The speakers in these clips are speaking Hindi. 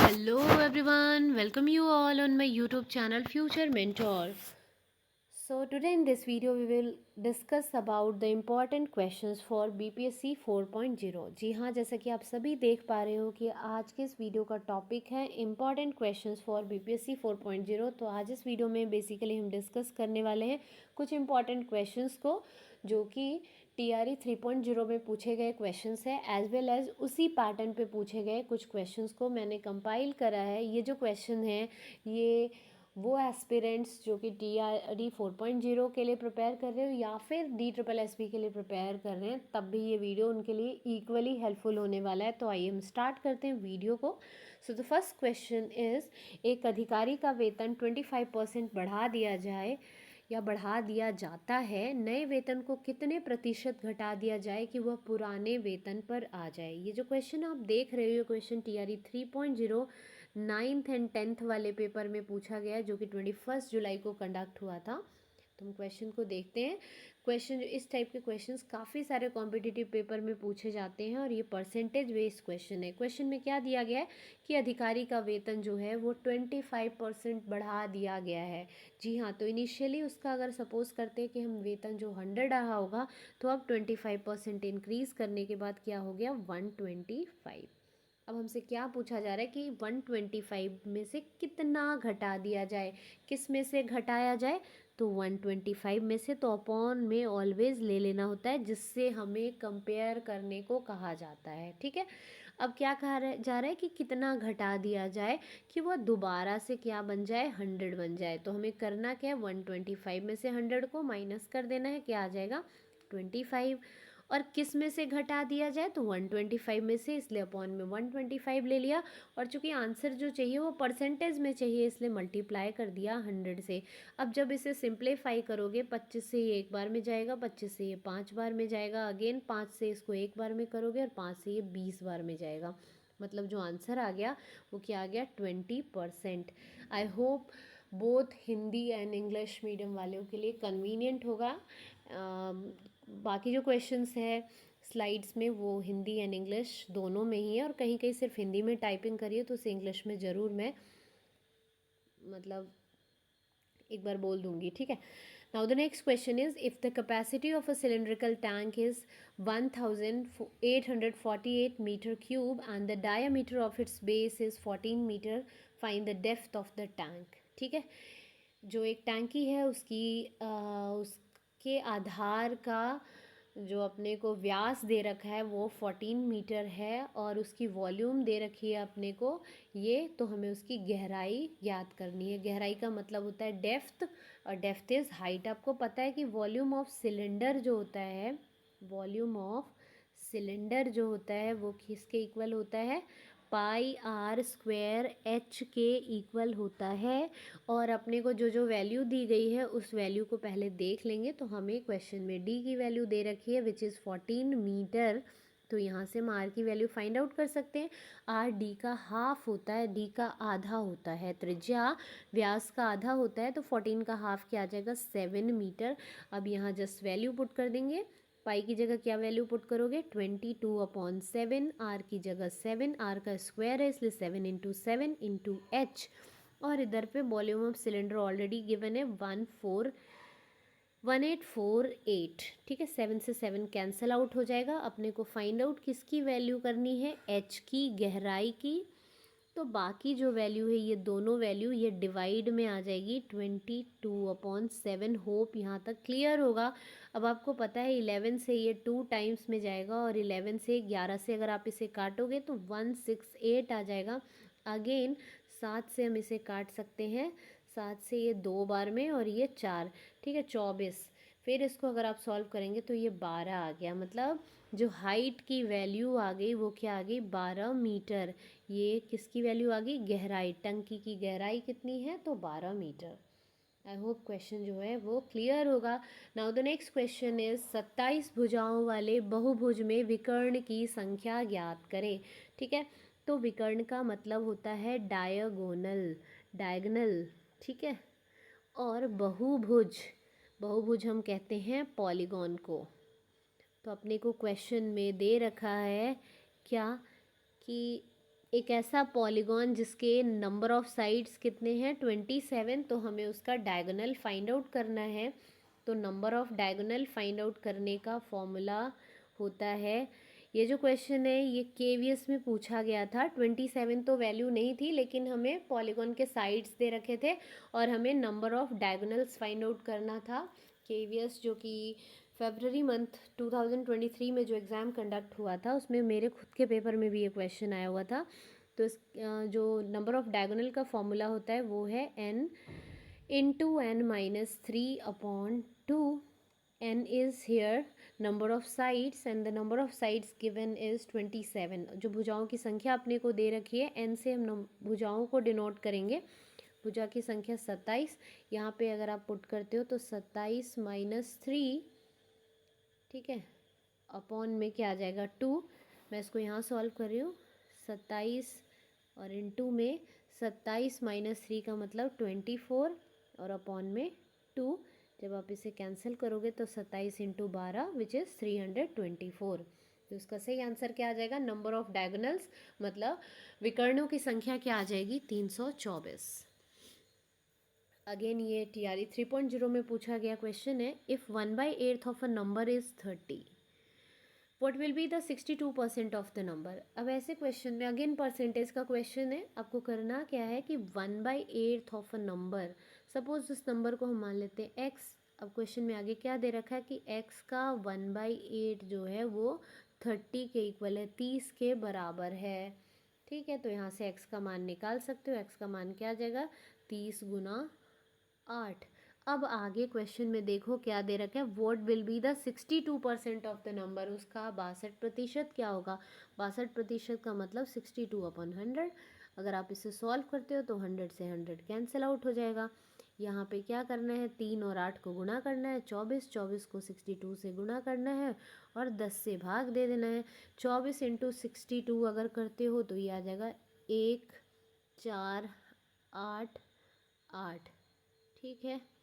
Hello everyone, welcome you all on my YouTube channel Future Mentor. So today in this video we will discuss about the important questions for BPSC 4.0. जी हाँ, जैसा कि आप सभी देख पा रहे हो कि आज के इस वीडियो का टॉपिक है इम्पॉर्टेंट क्वेश्चंस फॉर BPSC 4.0. तो आज इस वीडियो में बेसिकली हम डिस्कस करने वाले हैं कुछ इम्पॉर्टेंट क्वेश्चंस को जो कि TRE 3.0 में पूछे गए क्वेश्चंस है एज वेल एज उसी पैटर्न पे पूछे गए कुछ क्वेश्चंस को मैंने कंपाइल करा है. ये जो क्वेश्चन है ये वो एस्पिरेंट्स जो कि TRE 4.0 के लिए प्रिपेयर कर रहे हो या फिर DSSB के लिए प्रिपेयर कर रहे हैं तब भी ये वीडियो उनके लिए इक्वली हेल्पफुल होने वाला है. तो आइए हम स्टार्ट करते हैं वीडियो को. So the first question is, एक अधिकारी का वेतन 25% बढ़ा दिया जाए या बढ़ा दिया जाता है, नए वेतन को कितने प्रतिशत घटा दिया जाए कि वह पुराने वेतन पर आ जाए. ये जो क्वेश्चन आप देख रहे हो question TRE 3.0 9th and 10th वाले पेपर में पूछा गया जो कि 21 जुलाई को कंडक्ट हुआ था. तो हम क्वेश्चन को देखते हैं. क्वेश्चन, इस टाइप के क्वेश्चंस काफ़ी सारे कॉम्पिटिटिव पेपर में पूछे जाते हैं और ये परसेंटेज बेस्ड क्वेश्चन है. क्वेश्चन में क्या दिया गया है कि अधिकारी का वेतन जो है वो 25% बढ़ा दिया गया है. जी हाँ, तो इनिशियली उसका अगर सपोज करते हैं कि हम वेतन जो 100 रहा होगा तो अब 25% इंक्रीज़ करने के बाद क्या हो गया 125. अब हमसे क्या पूछा जा रहा है कि 125 में से कितना घटा दिया जाए, किस में से घटाया जाए. तो 125 में से तो अपॉन में ऑलवेज ले लेना होता है जिससे हमें कंपेयर करने को कहा जाता है. ठीक है, अब क्या कहा जा रहा है कि कितना घटा दिया जाए कि वह दोबारा से क्या बन जाए 100 बन जाए. तो हमें करना क्या है 125 में से 100 को माइनस कर देना है, क्या आ जाएगा 25. और किस में से घटा दिया जाए तो 125 में से, इसलिए अपॉन में 125 ले लिया. और चूंकि आंसर जो चाहिए वो परसेंटेज में चाहिए इसलिए मल्टीप्लाई कर दिया 100 से. अब जब इसे सिंप्लीफाई करोगे 25 से ये एक बार में जाएगा, 25 से ये 5 बार में जाएगा, अगेन 5 से इसको एक बार में करोगे और 5 से ये 20 बार में जाएगा. मतलब जो आंसर आ गया वो क्या आ गया 20%. I hope both Hindi and English medium वालों के लिए कन्वीनियंट होगा. बाकी जो क्वेश्चंस है स्लाइड्स में वो हिंदी एंड इंग्लिश दोनों में ही है और कहीं कहीं सिर्फ हिंदी में टाइपिंग करिए तो उसे इंग्लिश में ज़रूर मैं मतलब एक बार बोल दूंगी. ठीक है. Now the next question is, if the capacity of a cylindrical tank is 1848 meter cube and the diameter of its base is 14 meter, find the depth of the tank. ठीक है, जो एक टैंकी है उसके आधार का जो अपने को व्यास दे रखा है वो 14 मीटर है और उसकी वॉल्यूम दे रखी है अपने को ये, तो हमें उसकी गहराई ज्ञात करनी है. गहराई का मतलब होता है डेप्थ और डेप्थ इज़ हाइट. आपको पता है कि वॉल्यूम ऑफ सिलेंडर जो होता है, वॉल्यूम ऑफ सिलेंडर जो होता है वो किसके इक्वल होता है πr² h के इक्वल होता है. और अपने को जो जो वैल्यू दी गई है उस वैल्यू को पहले देख लेंगे. तो हमें क्वेश्चन में d की वैल्यू दे रखी है विच इज़ 14 मीटर. तो यहाँ से हम r की वैल्यू फाइंड आउट कर सकते हैं. r d का हाफ होता है, d का आधा होता है, त्रिज्या व्यास का आधा होता है, तो 14 का हाफ क्या आ जाएगा 7 मीटर. अब यहाँ जस्ट वैल्यू पुट कर देंगे. पाई की जगह क्या वैल्यू पुट करोगे 22/7, आर की जगह 7, आर का स्क्वायर है इसलिए 7 × 7 × h. और इधर पे volume of cylinder already given है 1848. ठीक है, 7 से 7 कैंसिल आउट हो जाएगा. अपने को फाइंड आउट किसकी वैल्यू करनी है h की, गहराई की. तो बाकी जो वैल्यू है ये दोनों वैल्यू ये डिवाइड में आ जाएगी 22/7. होप यहाँ तक क्लियर होगा. अब आपको पता है 11 से ये 2 टाइम्स में जाएगा और 11 से 11 से अगर आप इसे काटोगे तो 168 आ जाएगा. अगेन 7 से हम इसे काट सकते हैं, 7 से ये 2 बार में और ये 4. ठीक है, 24. फिर इसको अगर आप सॉल्व करेंगे तो ये 12 आ गया. मतलब जो हाइट की वैल्यू आ गई वो क्या आ गई 12 मीटर. ये किसकी वैल्यू आ गई गहराई, टंकी की गहराई कितनी है तो 12 मीटर. आई होप क्वेश्चन जो है वो क्लियर होगा. Now the next question is 27 भुजाओं वाले बहुभुज में विकर्ण की संख्या ज्ञात करें. ठीक है, तो विकर्ण का मतलब होता है डायगोनल, डायगोनल. ठीक है, और बहुभुज, बहुभुज हम कहते हैं पॉलीगॉन को. तो अपने को क्वेश्चन में दे रखा है क्या कि एक ऐसा पॉलीगॉन जिसके नंबर ऑफ साइड्स कितने हैं 27, तो हमें उसका डायगोनल फाइंड आउट करना है। तो number of diagonal find out करने का फॉर्मूला होता है, ये जो क्वेश्चन है ये केवीएस में पूछा गया था। 27 तो वैल्यू नहीं थी, लेकिन हमें पॉलीगॉन के साइड्स दे रखे थे और हमें number of diagonals find out करना था। केवीएस जो कि फरवरी मंथ 2023 में जो एग्ज़ाम कंडक्ट हुआ था उसमें मेरे खुद के पेपर में भी ये क्वेश्चन आया हुआ था। तो इस जो नंबर ऑफ डायगोनल का फॉर्मूला होता है वो है n into n-3/2। n is here number of sides and the number of sides given is 27। जो भुजाओं की संख्या अपने को दे रखी है n से हम भुजाओं को डिनोट करेंगे। भुजा की संख्या 27, यहाँ पे अगर आप पुट करते हो तो 27-3, ठीक है, अपॉन में क्या आ जाएगा 2। मैं इसको यहाँ सॉल्व कर रही हूँ, 27 और इनटू में 27-3 का मतलब 24 और अपॉन में 2। जब आप इसे कैंसिल करोगे तो 27 इंटू 12 विच इज़ 324। तो इसका सही आंसर क्या आ जाएगा, नंबर ऑफ डायगोनल्स मतलब विकर्णों की संख्या क्या आ जाएगी 324। अगेन ये TRE 3.0 में पूछा गया क्वेश्चन है, if 1/8 of a number is 30 what will be the 62% of the number. अब ऐसे क्वेश्चन में अगेन परसेंटेज का क्वेश्चन है, आपको करना क्या है कि 1/8 ऑफ अ नंबर, सपोज इस नंबर को हम मान लेते हैं x। अब क्वेश्चन में आगे क्या दे रखा है कि x का 1/8 जो है वो 30 के इक्वल है, 30 के बराबर है, ठीक है। तो यहाँ से x का मान निकाल सकते हो, x का मान क्या आ जाएगा 30 गुना 8। अब आगे क्वेश्चन में देखो क्या दे रखा है, what will be the 62% of the number. उसका 62% क्या होगा, 62% का मतलब 62/100। अगर आप इसे सॉल्व करते हो तो 100 से 100 कैंसिल आउट हो जाएगा। यहाँ पे क्या करना है, 3 और 8 को गुणा करना है, 24 को 62 से गुणा करना है और 10 से भाग दे देना है। 24 इंटू 62 अगर करते हो तो ये आ जाएगा 1 4 8 8, ठीक है।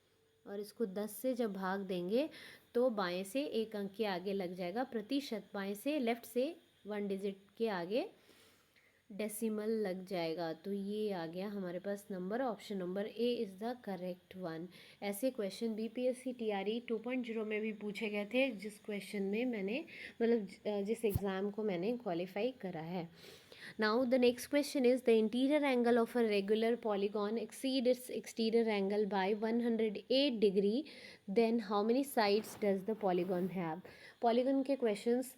और इसको 10 से जब भाग देंगे तो बाएं से एक अंक के आगे लग जाएगा प्रतिशत, बाएं से लेफ्ट से 1 डिजिट के आगे डेसिमल लग जाएगा। तो ये आ गया हमारे पास number, option number A is the correct one. ऐसे क्वेश्चन BPSC TRE 2.0 में भी पूछे गए थे, जिस क्वेश्चन में मैंने मतलब जिस एग्ज़ाम को मैंने क्वालिफाई करा है। Now the next question is, the interior angle of a regular polygon exceeds its exterior angle by 108 degree, then how many sides does the polygon have। polygon के questions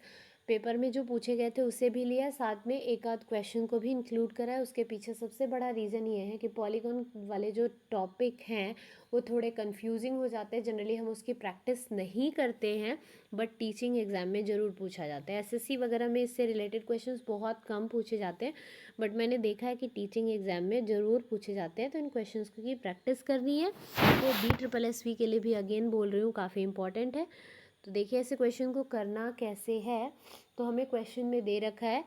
पेपर में जो पूछे गए थे उसे भी लिया, साथ में एक आध क्वेश्चन को भी इंक्लूड करा है। उसके पीछे सबसे बड़ा रीज़न ये है कि पॉलीगॉन वाले जो टॉपिक हैं वो थोड़े कंफ्यूजिंग हो जाते हैं, जनरली हम उसकी प्रैक्टिस नहीं करते हैं, बट टीचिंग एग्ज़ाम में ज़रूर पूछा जाता है। SSC वगैरह में इससे रिलेटेड क्वेश्चंस बहुत कम पूछे जाते हैं, बट मैंने देखा है कि टीचिंग एग्ज़ाम में ज़रूर पूछे जाते हैं। तो इन क्वेश्चंस की प्रैक्टिस करनी है। तो BSSSB के लिए भी अगेन बोल रही हूँ, काफ़ी इंपॉर्टेंट है। तो देखिए ऐसे क्वेश्चन को करना कैसे है। तो हमें क्वेश्चन में दे रखा है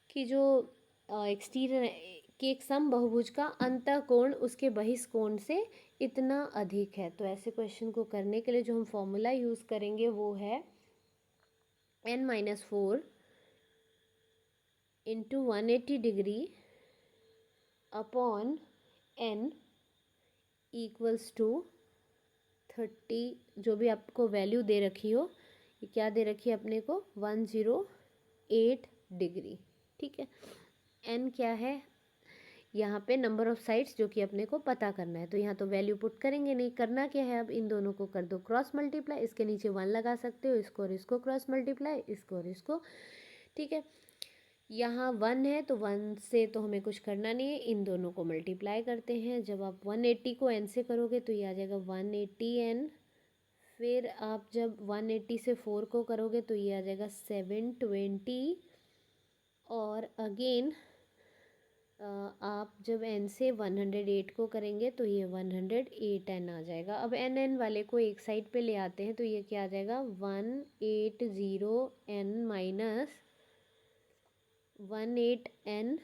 कि जो एक्सटीरियर कि एक समबहुभुज का अंतःकोण उसके बहिष्कोण से इतना अधिक है। तो ऐसे क्वेश्चन को करने के लिए जो हम फॉर्मूला यूज़ करेंगे वो है n-4 into 180 degree upon n equals to 30, जो भी आपको वैल्यू दे रखी हो, ये क्या दे रखी है अपने को 108 डिग्री, ठीक है। n क्या है, यहाँ पे नंबर ऑफ साइड्स जो कि अपने को पता करना है। तो यहाँ तो वैल्यू पुट करेंगे नहीं, करना क्या है, अब इन दोनों को कर दो क्रॉस मल्टीप्लाई, इसके नीचे 1 लगा सकते हो, इसको और इसको क्रॉस मल्टीप्लाई, इसको और इसको, ठीक है। यहाँ 1 है तो 1 से तो हमें कुछ करना नहीं है, इन दोनों को मल्टीप्लाई करते हैं। जब आप 180 को n से करोगे तो ये आ जाएगा 180n। फिर आप जब 180 से 4 को करोगे तो ये आ जाएगा 720। और अगेन आप जब n से 108 को करेंगे तो ये 108n आ जाएगा। अब n वाले को एक साइड पे ले आते हैं तो ये क्या आ जाएगा 180n माइनस 108n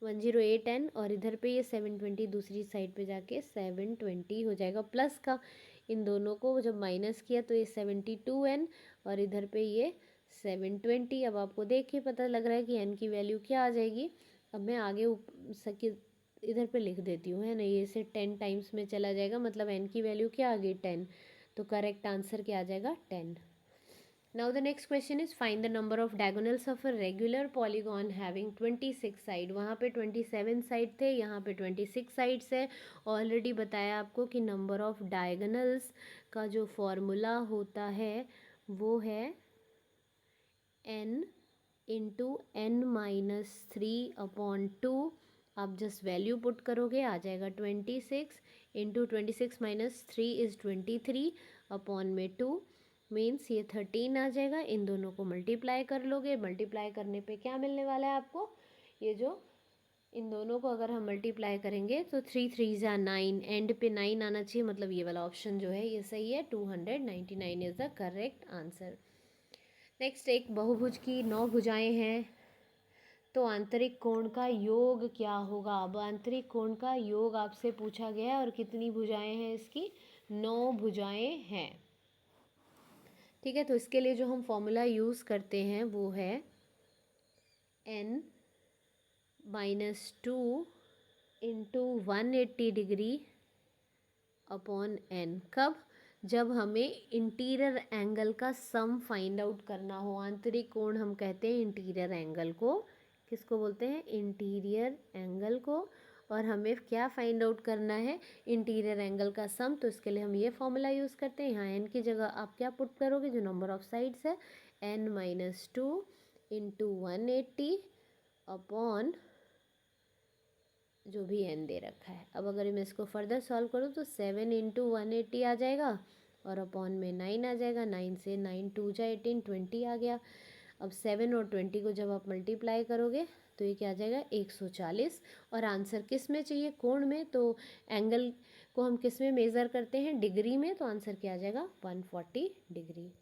108n, और इधर पे ये 720 दूसरी साइड पे जाके 720 हो जाएगा प्लस का। इन दोनों को जब माइनस किया तो ये 72n और इधर पे ये 720। अब आपको देख के पता लग रहा है कि n की वैल्यू क्या आ जाएगी। अब मैं आगे इधर पे लिख देती हूँ, है ना, ये से 10 टाइम्स में चला जाएगा, मतलब n की वैल्यू क्या आ गई 10। तो करेक्ट आंसर क्या आ जाएगा 10। Now the next question is find the number of diagonals of a regular polygon having 26 side. वहाँ पे 27 साइड थे, यहाँ पे 26 साइड्स है। ऑलरेडी बताया आपको कि नंबर ऑफ डायगोनल्स का जो फॉर्मूला होता है वो है n इंटू n-3/2। आप जस्ट वैल्यू पुट करोगे, आ जाएगा 26 इंटू 26 - 3 इज़ 23/2 मीन्स ये 13 आ जाएगा। इन दोनों को मल्टीप्लाई कर लोगे, मल्टीप्लाई करने पे क्या मिलने वाला है आपको, ये जो इन दोनों को अगर हम मल्टीप्लाई करेंगे तो 3×3 = 9, एंड पे 9 आना चाहिए, मतलब ये वाला ऑप्शन जो है ये सही है। 299 is the correct answer. Next, एक बहुभुज की 9 भुजाएं हैं, तो आंतरिक कोण का योग क्या होगा। अब आंतरिक कोण का योग आपसे पूछा गया है, और कितनी भुजाएं हैं इसकी, 9 भुजाएं हैं। ठीक है, तो इसके लिए जो हम फॉर्मूला यूज़ करते हैं वो है n-2 into 180 degree upon n। कब, जब हमें इंटीरियर एंगल का सम फाइंड आउट करना हो। आंतरिक कोण हम कहते हैं इंटीरियर एंगल को, किसको बोलते हैं, इंटीरियर एंगल को। और हमें क्या फाइंड आउट करना है, इंटीरियर एंगल का सम। तो इसके लिए हम ये फॉर्मूला यूज़ करते हैं। यहाँ n की जगह आप क्या पुट करोगे, जो नंबर ऑफ साइड्स है, n-2 इंटू 180 अपॉन जो भी n दे रखा है। अब अगर मैं इसको फर्दर सॉल्व करूँ तो 7 इंटू 180 आ जाएगा, और अपॉन में 9 आ जाएगा। 9 से 9 2 जा 18, 20 आ गया। अब 7 और 20 को जब आप मल्टीप्लाई करोगे तो ये क्या आ जाएगा 140। और आंसर किस में चाहिए, कोण में, तो एंगल को हम किस में मेज़र करते हैं, डिग्री में, तो आंसर क्या आ जाएगा 140 डिग्री।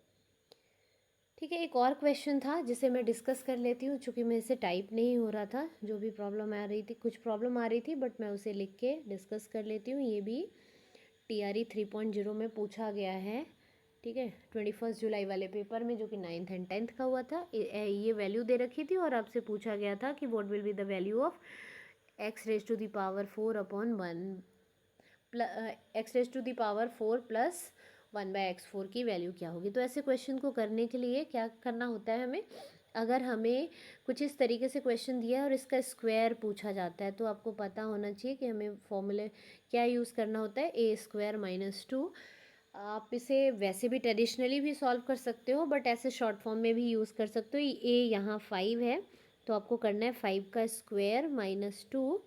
ठीक है, एक और क्वेश्चन था जिसे मैं डिस्कस कर लेती हूँ, चूँकि मेरे से टाइप नहीं हो रहा था, जो भी प्रॉब्लम आ रही थी, कुछ प्रॉब्लम आ रही थी, बट मैं उसे लिख के डिस्कस कर लेती हूँ। ये भी TRE 3.0 में पूछा गया है। ठीक है, 21 जुलाई वाले पेपर में, जो कि 9th एंड 10th का हुआ था। ये वैल्यू दे रखी थी और आपसे पूछा गया था कि what will be the value of x⁴/1 x⁴ plus 1/x4 की वैल्यू क्या होगी। तो ऐसे क्वेश्चन को करने के लिए क्या करना होता है हमें, अगर हमें कुछ इस तरीके से क्वेश्चन दिया है और इसका स्क्वायर पूछा जाता है, तो आपको पता होना चाहिए कि हमें फॉर्मूले क्या यूज़ करना होता है, a² - 2। आप इसे वैसे भी ट्रेडिशनली भी सॉल्व कर सकते हो, बट ऐसे शॉर्ट फॉर्म में भी यूज़ कर सकते हो। a यहाँ 5 है, तो आपको करना है 5 का स्क्वायर माइनस 2,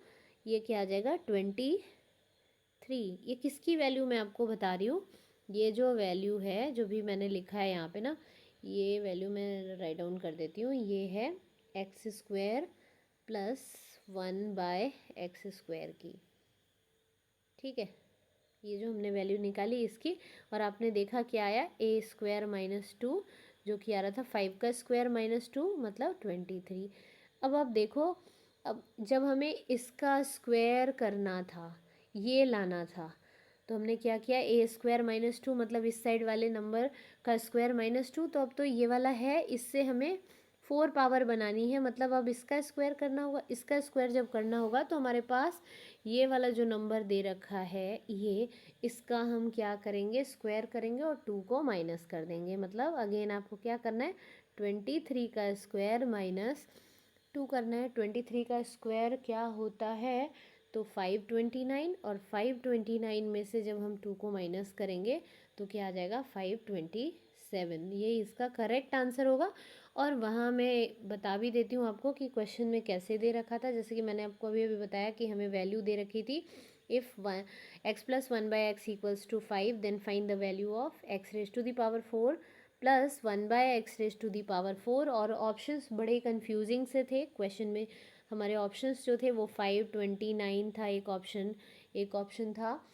ये क्या आ जाएगा 23। ये किसकी वैल्यू मैं आपको बता रही हूँ, ये जो वैल्यू है, जो भी मैंने लिखा है यहाँ पे ना, ये वैल्यू मैं राइट डाउन कर देती हूँ। ये है x² प्लस 1/x² की। ठीक है, ये जो हमने वैल्यू निकाली इसकी, और आपने देखा क्या आया, a² - 2, जो कि आ रहा था 5 का स्क्वायर माइनस 2, मतलब 23। अब आप देखो, अब जब हमें इसका स्क्वायर करना था, ये लाना था, तो हमने क्या किया, a² - 2 मतलब इस साइड वाले नंबर का स्क्वायर माइनस 2। तो अब तो ये वाला है, इससे हमें 4 पावर बनानी है, मतलब अब इसका स्क्वायर करना होगा। इसका स्क्वायर जब करना होगा तो हमारे पास ये वाला जो नंबर दे रखा है, ये, इसका हम क्या करेंगे, स्क्वायर करेंगे और 2 को माइनस कर देंगे। मतलब अगेन आपको क्या करना है, 23 का स्क्वायर माइनस 2 करना है। 23 का स्क्वायर क्या होता है, तो 529, और 529 में से जब हम 2 को माइनस करेंगे तो क्या आ जाएगा 527। ये इसका करेक्ट आंसर होगा। और वहाँ मैं बता भी देती हूँ आपको कि क्वेश्चन में कैसे दे रखा था। जैसे कि मैंने आपको अभी अभी बताया कि हमें वैल्यू दे रखी थी, if x + 1/x = 5 then find the value of x⁴ plus 1/x⁴। और ऑप्शंस बड़े कंफ्यूजिंग से थे क्वेश्चन में। हमारे ऑप्शंस जो थे वो 529 था एक ऑप्शन था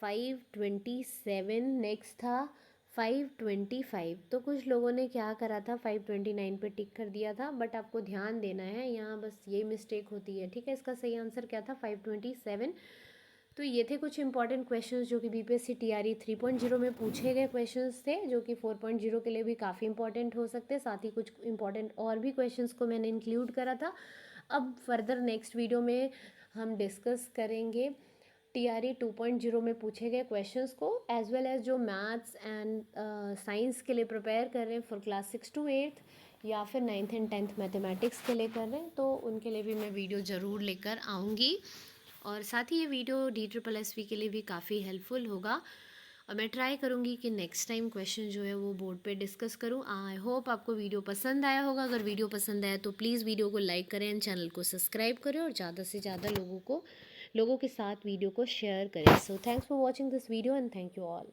527, नेक्स्ट था 525। तो कुछ लोगों ने क्या करा था, 529 पे टिक कर दिया था, बट आपको ध्यान देना है यहाँ, बस ये मिस्टेक होती है। ठीक है, इसका सही आंसर क्या था 527। तो तो ये थे कुछ इंपॉर्टेंट क्वेश्चंस जो कि बीपीएससी टीआरई 3.0 में पूछे गए क्वेश्चंस थे, जो कि 4.0 के लिए भी काफ़ी इंपॉर्टेंट हो सकते हैं। साथ ही कुछ इंपॉर्टेंट और भी क्वेश्चंस को मैंने इंक्लूड करा था। अब फर्दर नेक्स्ट वीडियो में हम डिस्कस करेंगे टीआरई 2.0 में पूछे गए क्वेश्चंस को, एज वेल एज जो मैथ्स एंड साइंस के लिए प्रिपेयर कर रहे हैं फॉर क्लास 6 to 8 या फिर 9th and 10th मैथमेटिक्स के लिए कर रहे हैं, तो उनके लिए भी मैं वीडियो ज़रूर लेकर आऊँगी। और साथ ही ये वीडियो DSSB के लिए भी काफ़ी हेल्पफुल होगा, और मैं ट्राई करूँगी कि नेक्स्ट टाइम क्वेश्चन जो है वो बोर्ड पे डिस्कस करूँ। आई होप आपको वीडियो पसंद आया होगा। अगर वीडियो पसंद आया तो प्लीज़ वीडियो को लाइक करें एंड चैनल को सब्सक्राइब करें, और ज़्यादा से ज़्यादा लोगों के साथ वीडियो को शेयर करें। So thanks for watching this video and thank you all.